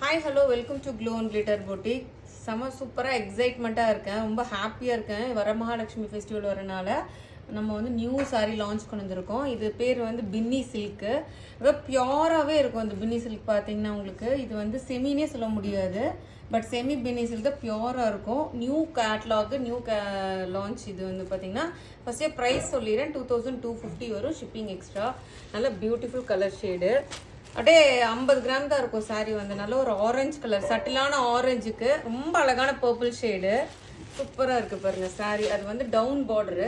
Hi hello welcome to glow and glitter boutique. செம சூப்பராக எக்ஸைட்மெண்ட்டாக இருக்கேன், ரொம்ப ஹாப்பியாக இருக்கேன். வர மகாலட்சுமி ஃபெஸ்டிவல் வரனால நம்ம வந்து நியூ சாரீ லான்ச் கொண்டு வந்திருக்கோம். இது பேர் வந்து பின்னி சில்க்கு. அதாவது பியோராகவே இருக்கும் அந்த பின்னி சில்க். பார்த்தீங்கன்னா உங்களுக்கு இது வந்து செமினே சொல்ல முடியாது, பட் செமி பின்னி சில்க் தான் பியோராக இருக்கும். New catalogue new launch. இது வந்து பார்த்தீங்கன்னா ஃபஸ்ட்டே ப்ரைஸ் சொல்லிடுறேன், 2250 வரும், ஷிப்பிங் எக்ஸ்ட்ரா. நல்ல பியூட்டிஃபுல் கலர் ஷேடு. அப்படியே 50 கிராம் தான் இருக்கும் சாரீ. வந்து நல்ல ஒரு ஆரஞ்சு கலர், சட்டிலான ஆரஞ்சுக்கு ரொம்ப அழகான பர்பிள் ஷேடு. சூப்பராக இருக்குது பாருங்கள் சாரீ. அது வந்து டவுன் பார்டரு,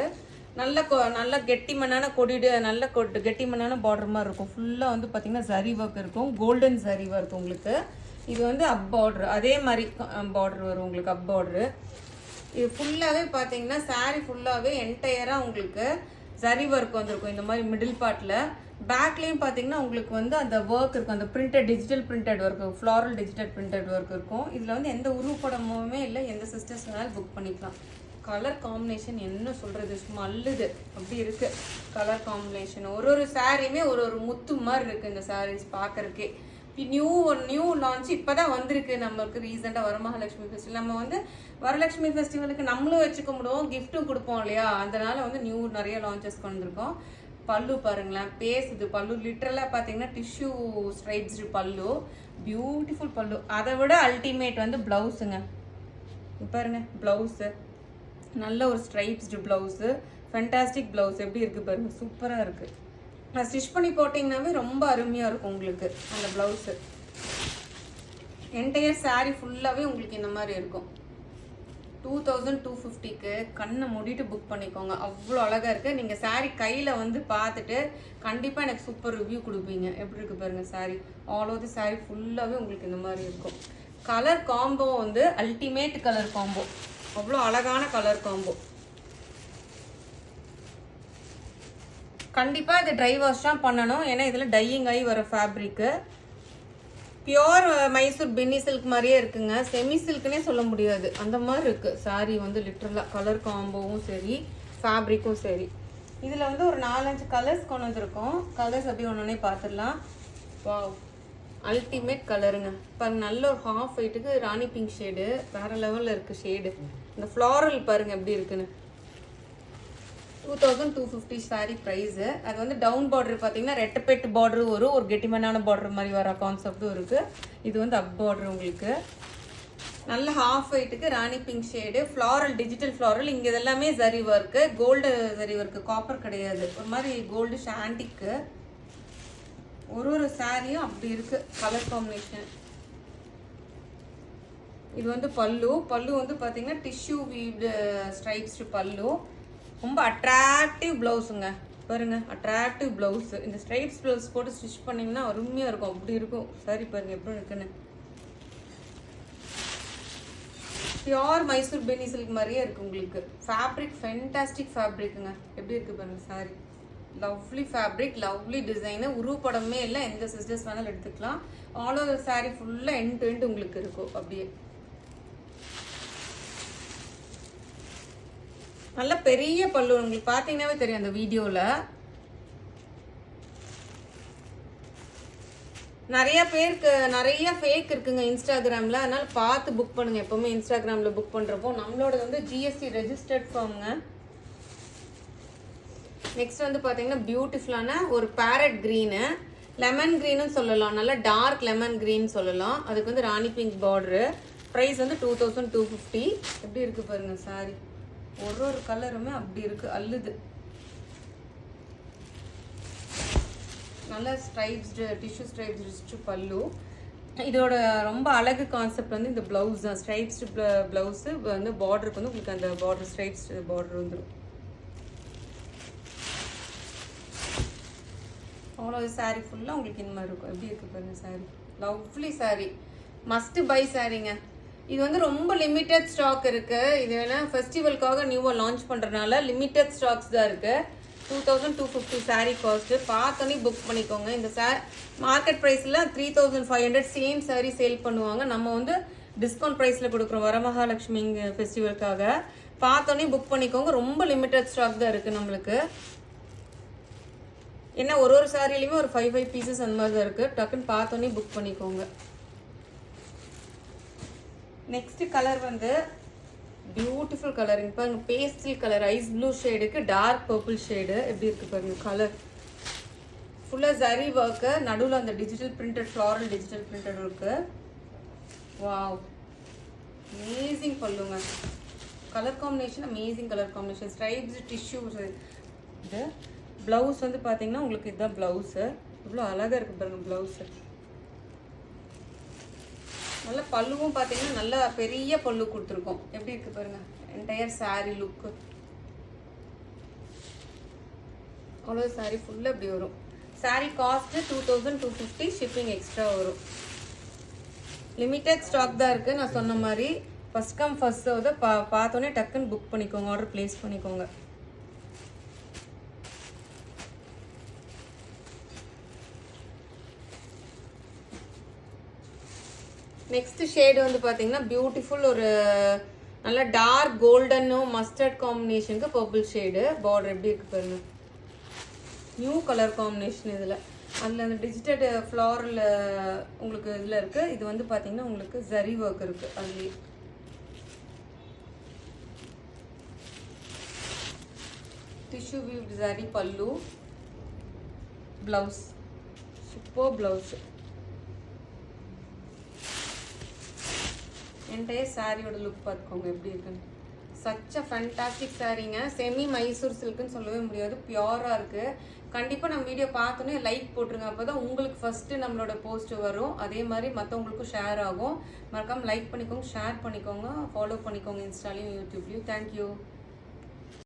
நல்ல கெட்டிமண்ணான கொடிடு, நல்ல கெட்டிமண்ணான பார்டர் மாதிரி இருக்கும். ஃபுல்லாக வந்து பார்த்திங்கன்னா ஜரி ஒர்க் இருக்கும், கோல்டன் ஜரி ஒர்க் உங்களுக்கு. இது வந்து அப் பார்டரு, அதே மாதிரி பார்டர் வரும் உங்களுக்கு, அப் பார்டரு. இது ஃபுல்லாகவே பார்த்தீங்கன்னா சாரீ ஃபுல்லாகவே என்டையராக உங்களுக்கு ஜரி ஒர்க் வந்திருக்கும் இந்த மாதிரி மிடில் பார்ட்டில். பேக்லேயும் பார்த்தீங்கன்னா உங்களுக்கு வந்து அந்த ஒர்க் இருக்கும், அந்த printed digital printed work, floral digital printed work இருக்கும். இதில் வந்து எந்த உருவப்படமுமே இல்லை, எந்த சிஸ்டர்ஸ் வேணாலும் புக் பண்ணிக்கலாம். கலர் காம்பினேஷன் என்ன சொல்கிறது, சும்மா அல்லுது அப்படி இருக்குது கலர் காம்பினேஷன். ஒரு சாரியுமே ஒரு முத்து மாதிரி இருக்குது இந்த சாரீஸ் பார்க்குறக்கே. நியூ லான்ச் இப்போ தான் வந்திருக்கு நம்மளுக்கு ரீசெண்டாக வரமகாலட்சுமி ஃபெஸ்டிவல். நம்ம வந்து வரலட்சுமி ஃபெஸ்டிவலுக்கு நம்மளும் வச்சுக்க முடியும், கிஃப்ட்டும் கொடுப்போம் இல்லையா, அதனால வந்து நியூ நிறைய லான்ச்சஸ் கொண்டு வந்திருக்கோம். பல்லு பாருங்களேன், பேசுது பல்லு. லிட்டரலாக பார்த்தீங்கன்னா டிஷ்யூ ஸ்ட்ரைப்ஸ்டு பல்லு, பியூட்டிஃபுல் பல்லு. அதை விட அல்டிமேட் வந்து ப்ளவுஸுங்க. பாருங்க ப்ளவுஸு, நல்ல ஒரு ஸ்ட்ரைப்ஸ்டு ப்ளவுஸு, ஃபென்டாஸ்டிக் ப்ளவுஸ். எப்படி இருக்குது பாருங்க, சூப்பராக இருக்குது. நான் ஸ்டிச் பண்ணி போட்டிங்கனாவே ரொம்ப அருமையாக இருக்கும் உங்களுக்கு அந்த ப்ளவுஸு. என்டையர் சாரீ ஃபுல்லாகவே உங்களுக்கு இந்த மாதிரி இருக்கும். 2250க்கு கண்ணை மூடிட்டு புக் பண்ணிக்கோங்க, அவ்வளோ அழகாக இருக்குது. நீங்கள் சாரீ கையில் வந்து பார்த்துட்டு கண்டிப்பாக எனக்கு சூப்பர் ரிவ்யூ கொடுப்பீங்க. எப்படி இருக்குது பாருங்கள் sari. All over the sari ஃபுல்லாகவே உங்களுக்கு இந்த மாதிரி இருக்கும். கலர் காம்போ வந்து அல்டிமேட் கலர் காம்போ, அவ்வளோ அழகான கலர் காம்போ. கண்டிப்பாக இது ட்ரை வாஷ் தான் பண்ணணும், ஏன்னா இதில் டையிங் ஆகி வர ஃபேப்ரிக்கு. பியோர் மைசூர் பின்னி சில்க் மாதிரியே இருக்குங்க, செமி சில்க்குன்னே சொல்ல முடியாது அந்த மாதிரி இருக்குது சாரீ. வந்து லிட்ரலாக கலர் காம்போவும் சரி, ஃபேப்ரிக்கும் சரி. இதில் வந்து ஒரு 4-5 கலர்ஸ் கொண்டு வந்துருக்கோம். கலர்ஸ் அப்படி ஒன்று பார்த்துடலாம். வாவ், அல்டிமேட் கலருங்க. பாருங்க, நல்ல ஒரு ஹாஃப் ஒயிட்டுக்கு ராணி பிங்க் ஷேடு, வேறு லெவலில் இருக்குது ஷேடு. இந்த ஃப்ளாரல் பாருங்கள் எப்படி இருக்குன்னு. 2250 சாரீ ப்ரைஸு. அது வந்து டவுன் பார்டர் பார்த்தீங்கன்னா ரெட்டப்பெட் பார்டரு வரும், ஒரு கெட்டிமனான பார்டர் மாதிரி வர கான்செப்டும் இருக்குது. இது வந்து அப் பார்டர் உங்களுக்கு. நல்ல ஹாஃப் ஒயிட்டுக்கு ராணி pink shade, floral digital floral. இங்கே இதெல்லாமே zari work, gold zari work, copper கிடையாது. ஒரு மாதிரி கோல்டு ஷாண்டிக்கு. ஒரு சாரியும் அப்படி இருக்குது கலர் காம்பினேஷன். இது வந்து பல்லு வந்து பார்த்தீங்கன்னா டிஷ்யூ வீவ்டு ஸ்ட்ரைப்ஸ்டு பல்லு. ரொம்ப அட்ராக்டிவ் ப்ளவுஸுங்க பாருங்க, அட்ராக்டிவ் ப்ளவுஸு. இந்த ஸ்ட்ரைப்ஸ் ப்ளவுஸ் போட்டு ஸ்டிச் பண்ணிங்கன்னா அருமையாக இருக்கும், அப்படி இருக்கும் சாரி. பாருங்க எப்படி இருக்குன்னு. பியோர் மைசூர் பெனி சில்க் மாதிரியே இருக்குது உங்களுக்கு. ஃபேப்ரிக் ஃபென்டாஸ்டிக் ஃபேப்ரிக்குங்க. எப்படி இருக்குது பாருங்க sari. Lovely fabric, lovely design. உருவப்படமே இல்லை, எந்த சிஸ்டர்ஸ் வேணாலும் எடுத்துக்கலாம். ஆல் ஓவர் சாரி ஃபுல்லாக எண்ட் டு எண்ட் உங்களுக்கு இருக்கும் அப்படியே. நல்ல பெரிய பல்லு, உங்களுக்கு பார்த்தீங்கன்னாவே தெரியும் அந்த வீடியோவில். நிறைய பேருக்கு நிறைய ஃபேக் இருக்குங்க இன்ஸ்டாகிராமில், அதனால் பார்த்து புக் பண்ணுங்கள். எப்போவுமே இன்ஸ்டாகிராமில் புக் பண்ணுறப்போ நம்மளோட வந்து ஜிஎஸ்டி ரெஜிஸ்டர்ட் ஃபார்முங்க. நெக்ஸ்ட் வந்து பார்த்தீங்கன்னா பியூட்டிஃபுல்லான ஒரு பேரட் க்ரீனு, லெமன் க்ரீனும் சொல்லலாம், நல்லா டார்க் லெமன் க்ரீன் சொல்லலாம். அதுக்கு வந்து ராணி பிங்க் பார்டரு. ப்ரைஸ் வந்து 2250. எப்படி இருக்குது பாருங்கள் சாரி. ஒரு கலருமே அப்படி இருக்குது, அல்லுது. நல்ல ஸ்ட்ரைப்ஸ்டு டிஷ்யூ ஸ்ட்ரைப்ஸ்டு பல்லு. இதோட ரொம்ப அழகு கான்செப்ட் வந்து இந்த ப்ளவுஸ் தான். ஸ்ட்ரைப்ஸ்டு ப்ளவுஸு வந்து பார்டருக்கு வந்து உங்களுக்கு அந்த பார்டர் ஸ்ட்ரைப்ஸ் பார்டர் வந்துடும். அவ்வளோ சாரீ ஃபுல்லாக உங்களுக்கு இந்த மாதிரி இருக்கும். எப்படி இருக்குது பாருங்கள் sari. Lovely sari, must buy சாரீங்க. இது வந்து ரொம்ப லிமிட்டட் ஸ்டாக் இருக்குது. இது வேணால் ஃபெஸ்டிவலுக்காக நியூவாக லான்ச் பண்ணுறதுனால லிமிட்டட் ஸ்டாக்ஸ் தான் இருக்குது. 2250 சாரீ காஸ்ட்டு. பார்த்தோன்னே புக் பண்ணிக்கோங்க. இந்த மார்க்கெட் ப்ரைஸில் 3500 சேம் சாரீ சேல் பண்ணுவாங்க. நம்ம வந்து டிஸ்கவுண்ட் ப்ரைஸில் கொடுக்குறோம் வரமகாலட்சுமி ஃபெஸ்டிவலுக்காக. பார்த்தோன்னே புக் பண்ணிக்கோங்க. ரொம்ப லிமிட்டட் ஸ்டாக் தான் இருக்குது நம்மளுக்கு. ஏன்னா ஒரு சாரிலையுமே ஒரு 5 பீசஸ் அந்த மாதிரி தான் இருக்குது. டக்குன்னு பார்த்தோன்னே புக் பண்ணிக்கோங்க. நெக்ஸ்ட் கலர் வந்து பியூட்டிஃபுல் கலர். இங்க பாருங்க, பேஸ்டல் கலர் ஐஸ் ப்ளூ ஷேடுக்கு டார்க் பர்பிள் ஷேடு எப்படி இருக்கு பாருங்க. கலர் ஃபுல்லா ஜரி ஒர்க்கு, நடுவில் அந்த digital printed floral digital printed இருக்கு. வாவ், அமேசிங் பல்லுங்க. Colour combination amazing colour combination. Stripes tissue. இது ப்ளவுஸ் வந்து பார்த்தீங்கன்னா உங்களுக்கு இதுதான் ப்ளவுஸு. இவ்வளோ அழகாக இருக்குது பாருங்கள் ப்ளவுஸு. நல்ல பல்லுவும் பார்த்தீங்கன்னா நல்லா பெரிய பல்லு கொடுத்துருக்கோம். எப்படி இருக்குது பாருங்கள் என்டையர் சாரீ லுக்கு. அவ்வளோ சாரீ ஃபுல்லாக இப்படி வரும். சாரீ காஸ்ட்டு 2250, ஷிப்பிங் எக்ஸ்ட்ரா வரும். லிமிட்டட் ஸ்டாக் தான் இருக்குது. நான் சொன்ன மாதிரி ஃபஸ்ட் கம் ஃபஸ்ட் சர்வ். பார்த்தோன்னே டக்குன்னு புக் பண்ணிக்கோங்க, ஆர்டர் ப்ளேஸ் பண்ணிக்கோங்க. நெக்ஸ்ட் ஷேடு வந்து பார்த்தீங்கன்னா பியூட்டிஃபுல் ஒரு நல்ல டார்க் கோல்டனும் மஸ்டர்ட் காம்பினேஷனுக்கு பர்பிள் ஷேடு. பார்டர் எப்படி இருக்கு பாருங்க, நியூ கலர் காம்பினேஷன். இதில் அதில் அந்த டிஜிட்டல் ஃப்ளாரல் உங்களுக்கு இதில் இருக்குது. இது வந்து பார்த்தீங்கன்னா உங்களுக்கு ஜரி ஒர்க் இருக்குது. அதுலேயே டிஷ்யூ வீவ்ட் ஜரி பல்லு. Blouse super blouse. என்டையர் சாரியோட லுக் பார்த்துக்கோங்க எப்படி இருக்குன்னு. சச் அ ஃபேண்டாஸ்டிக் சாரீங்க. செமி மைசூர் சில்க்குன்னு சொல்லவே முடியாது, பியூராக இருக்குது. கண்டிப்பாக நம்ம வீடியோ பார்த்தோன்னே லைக் போட்டுருங்க. அப்போ தான் உங்களுக்கு ஃபஸ்ட்டு நம்மளோட போஸ்ட் வரும். அதே மாதிரி மற்றவங்களுக்கும் ஷேர் ஆகும். மறக்காமல் லைக் பண்ணிக்கோங்க, ஷேர் பண்ணிக்கோங்க, ஃபாலோ பண்ணிக்கோங்க இன்ஸ்டாலையும் யூடியூப்லையும். தேங்க்யூ.